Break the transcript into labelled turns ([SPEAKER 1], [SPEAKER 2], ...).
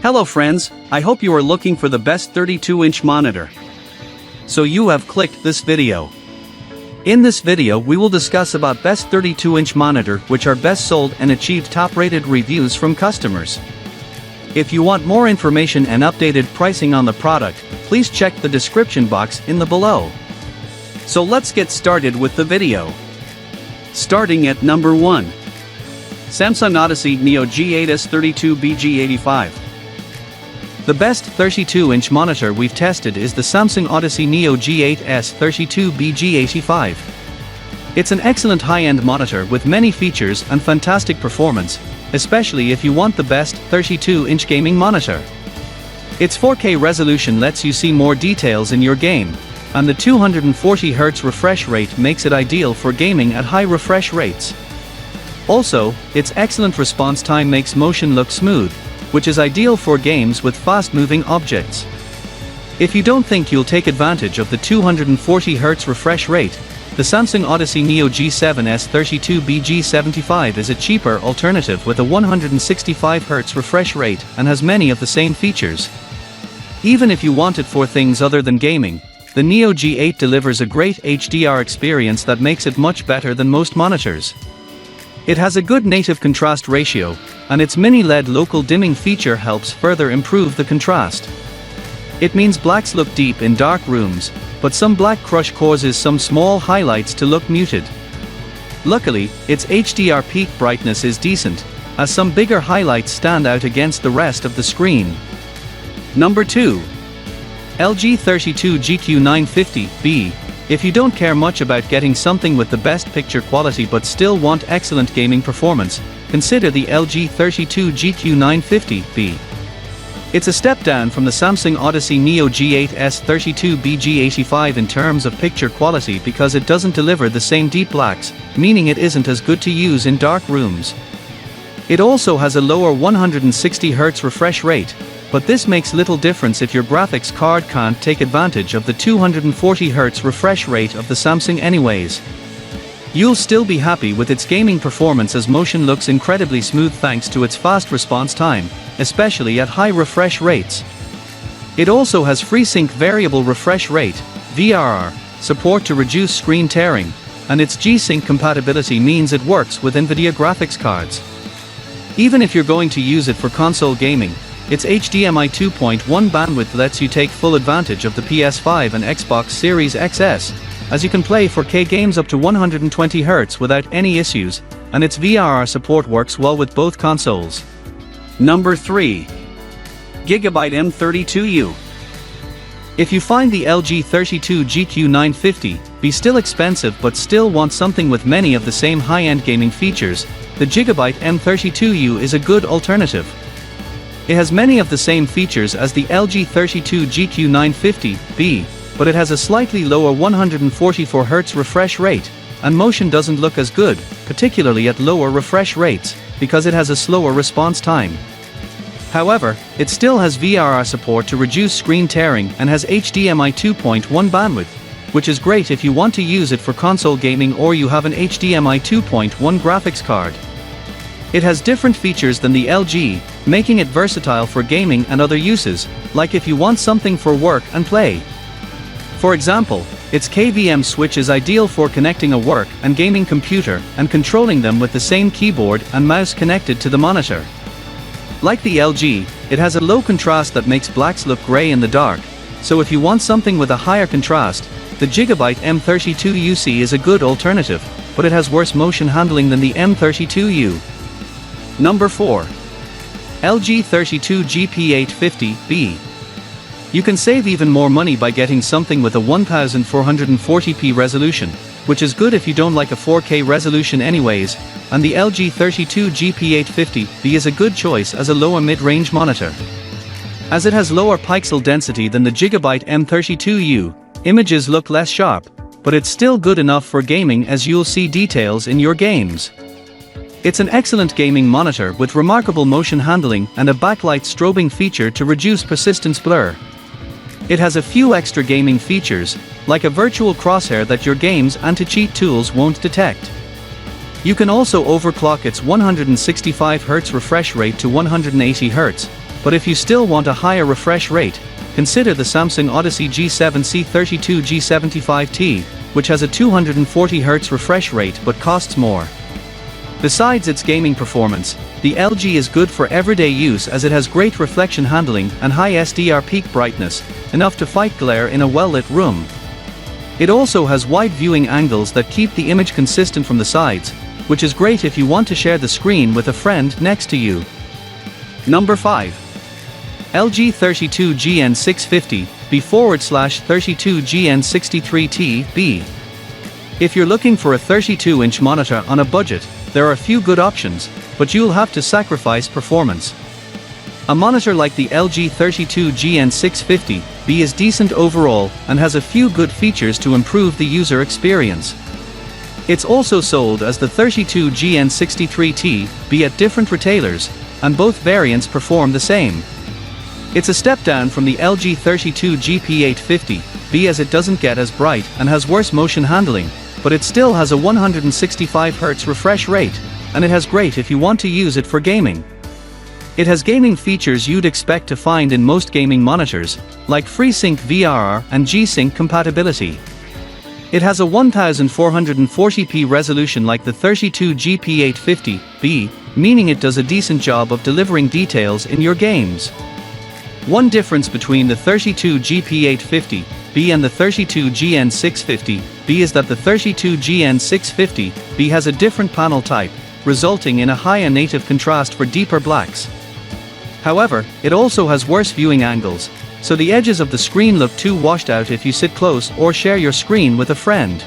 [SPEAKER 1] Hello friends, I hope you are looking for the best 32-inch monitor. So you have clicked this video. In this video we will discuss about best 32-inch monitor which are best sold and achieved top-rated reviews from customers. If you want more information and updated pricing on the product, please check the description box in the below. So let's get started with the video. Starting at number 1. Samsung Odyssey Neo G8S32 BG85. The best 32-inch monitor we've tested is the Samsung Odyssey Neo G8S32 BG85. It's an excellent high-end monitor with many features and fantastic performance, especially if you want the best 32-inch gaming monitor. Its 4K resolution lets you see more details in your game, and the 240Hz refresh rate makes it ideal for gaming at high refresh rates. Also, its excellent response time makes motion look smooth, which is ideal for games with fast-moving objects. If you don't think you'll take advantage of the 240Hz refresh rate, the Samsung Odyssey Neo G7S32 BG75 is a cheaper alternative with a 165Hz refresh rate and has many of the same features. Even if you want it for things other than gaming, the Neo G8 delivers a great HDR experience that makes it much better than most monitors. It has a good native contrast ratio, and its mini LED local dimming feature helps further improve the contrast. It means blacks look deep in dark rooms, but some black crush causes some small highlights to look muted. Luckily, its HDR peak brightness is decent, as some bigger highlights stand out against the rest of the screen. Number 2. LG 32 GQ950B. If you don't care much about getting something with the best picture quality but still want excellent gaming performance, consider the LG 32 GQ950B. It's a step down from the Samsung Odyssey Neo G8S32 BG85 in terms of picture quality because it doesn't deliver the same deep blacks, meaning it isn't as good to use in dark rooms. It also has a lower 160Hz refresh rate, but this makes little difference if your graphics card can't take advantage of the 240Hz refresh rate of the Samsung anyways. You'll still be happy with its gaming performance as motion looks incredibly smooth thanks to its fast response time, especially at high refresh rates. It also has FreeSync variable refresh rate, VRR, support to reduce screen tearing, and its G-Sync compatibility means it works with NVIDIA graphics cards. Even if you're going to use it for console gaming, its HDMI 2.1 bandwidth lets you take full advantage of the PS5 and Xbox Series XS, as you can play 4K games up to 120Hz without any issues, and its VRR support works well with both consoles. Number 3. Gigabyte M32U. If you find the LG 32 GQ950B still expensive but still want something with many of the same high-end gaming features, the Gigabyte M32U is a good alternative. It has many of the same features as the LG 32 GQ950B, but it has a slightly lower 144Hz refresh rate, and motion doesn't look as good, particularly at lower refresh rates, because it has a slower response time. However, it still has VRR support to reduce screen tearing and has HDMI 2.1 bandwidth, which is great if you want to use it for console gaming or you have an HDMI 2.1 graphics card. It has different features than the LG, making it versatile for gaming and other uses, like if you want something for work and play. For example, its KVM switch is ideal for connecting a work and gaming computer and controlling them with the same keyboard and mouse connected to the monitor. Like the LG, it has a low contrast that makes blacks look gray in the dark, so if you want something with a higher contrast, the Gigabyte M32U is a good alternative, but it has worse motion handling than the M32U. Number 4. LG 32 GP850B. You can save even more money by getting something with a 1440p resolution, which is good if you don't like a 4K resolution anyways, and the LG 32 GP850B is a good choice as a lower mid-range monitor. As it has lower pixel density than the Gigabyte M32U, images look less sharp, but it's still good enough for gaming as you'll see details in your games. It's an excellent gaming monitor with remarkable motion handling and a backlight strobing feature to reduce persistence blur. It has a few extra gaming features, like a virtual crosshair that your games anti-cheat tools won't detect. You can also overclock its 165Hz refresh rate to 180Hz, but if you still want a higher refresh rate, consider the Samsung Odyssey G7C32G75T, which has a 240Hz refresh rate but costs more. Besides its gaming performance, the LG is good for everyday use as it has great reflection handling and high SDR peak brightness, enough to fight glare in a well-lit room. It also has wide viewing angles that keep the image consistent from the sides, which is great if you want to share the screen with a friend next to you. Number 5. LG 32GN650B/32GN63T-B. If you're looking for a 32-inch monitor on a budget, there are a few good options, but you'll have to sacrifice performance. A monitor like the LG 32GN650B is decent overall and has a few good features to improve the user experience. It's also sold as the 32GN63T-B at different retailers, and both variants perform the same. It's a step down from the LG 32GP850B as it doesn't get as bright and has worse motion handling, but it still has a 165Hz refresh rate, and it has great if you want to use it for gaming. It has gaming features you'd expect to find in most gaming monitors, like FreeSync VRR and G-Sync compatibility. It has a 1440p resolution like the 32GP850B, meaning it does a decent job of delivering details in your games. One difference between the 32GP850B and the 32GN650B is that the 32GN650B has a different panel type, resulting in a higher native contrast for deeper blacks. However, it also has worse viewing angles, so the edges of the screen look too washed out if you sit close or share your screen with a friend.